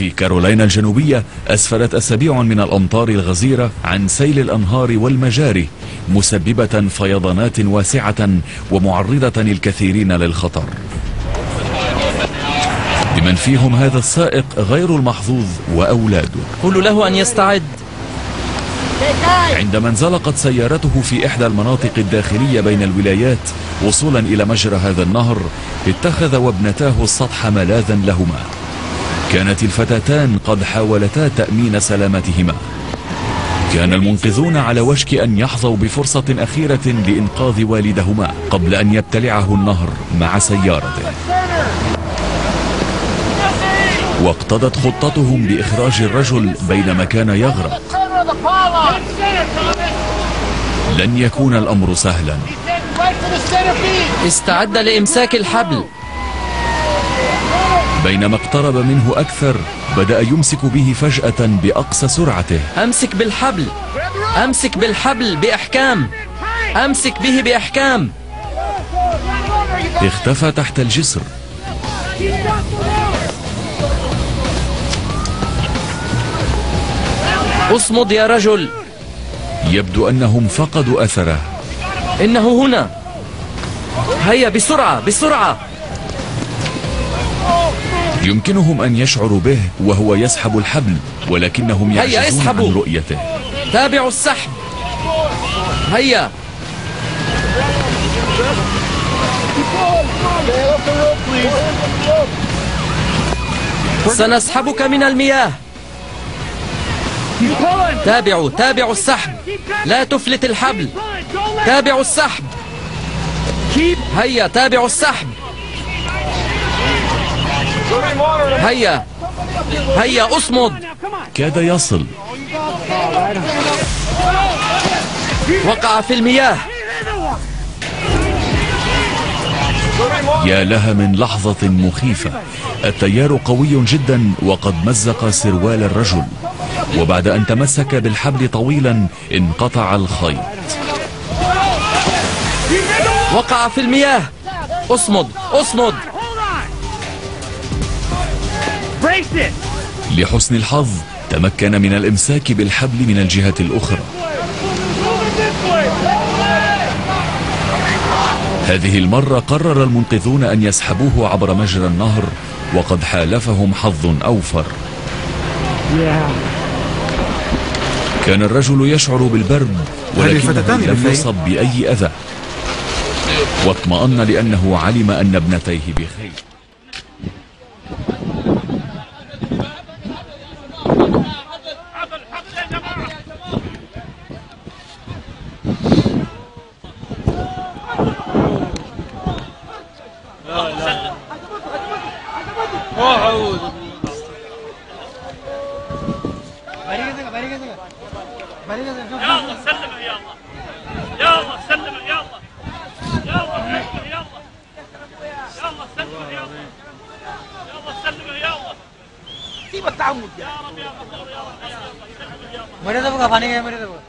في كارولاينا الجنوبية أسفرت أسابيع من الأمطار الغزيرة عن سيل الأنهار والمجاري، مسببة فيضانات واسعة ومعرضة الكثيرين للخطر، بمن فيهم هذا السائق غير المحظوظ وأولاده. قل له أن يستعد. عندما انزلقت سيارته في إحدى المناطق الداخلية بين الولايات وصولا إلى مجرى هذا النهر، اتخذ وابنتاه السطح ملاذا لهما. كانت الفتاتان قد حاولتا تأمين سلامتهما. كان المنقذون على وشك أن يحظوا بفرصة أخيرة لإنقاذ والدهما قبل أن يبتلعه النهر مع سيارته. واقتضت خطتهم بإخراج الرجل بينما كان يغرق. لن يكون الأمر سهلا. استعد لإمساك الحبل. بينما اقترب منه أكثر بدأ يمسك به فجأة بأقصى سرعته. أمسك بالحبل، أمسك بالحبل بإحكام، أمسك به بإحكام. اختفى تحت الجسر. اصمد يا رجل. يبدو أنهم فقدوا أثره. إنه هنا. هيا بسرعة بسرعة. يمكنهم أن يشعروا به وهو يسحب الحبل، ولكنهم يعجزون عن رؤيته. تابعوا السحب. هيا. سنسحبك من المياه. تابعوا السحب. لا تفلت الحبل. تابعوا السحب. هيا تابعوا السحب. هيا هيا اصمد. كاد يصل. وقع في المياه. يا لها من لحظة مخيفة. التيار قوي جدا وقد مزق سروال الرجل، وبعد أن تمسك بالحبل طويلا انقطع الخيط. وقع في المياه. اصمد اصمد. لحسن الحظ تمكن من الإمساك بالحبل من الجهة الأخرى. هذه المرة قرر المنقذون أن يسحبوه عبر مجرى النهر، وقد حالفهم حظ أوفر. كان الرجل يشعر بالبرد ولكنه لم يصب بأي أذى، واطمأن لأنه علم أن ابنتيه بخير. يلا سلم يلا. يلا سلم يلا. يلا يلا. يلا سلم يلا. يلا سلم يلا. سيب التعمد يا رب يا رب. مريض ابغى فاني مريض ابغى.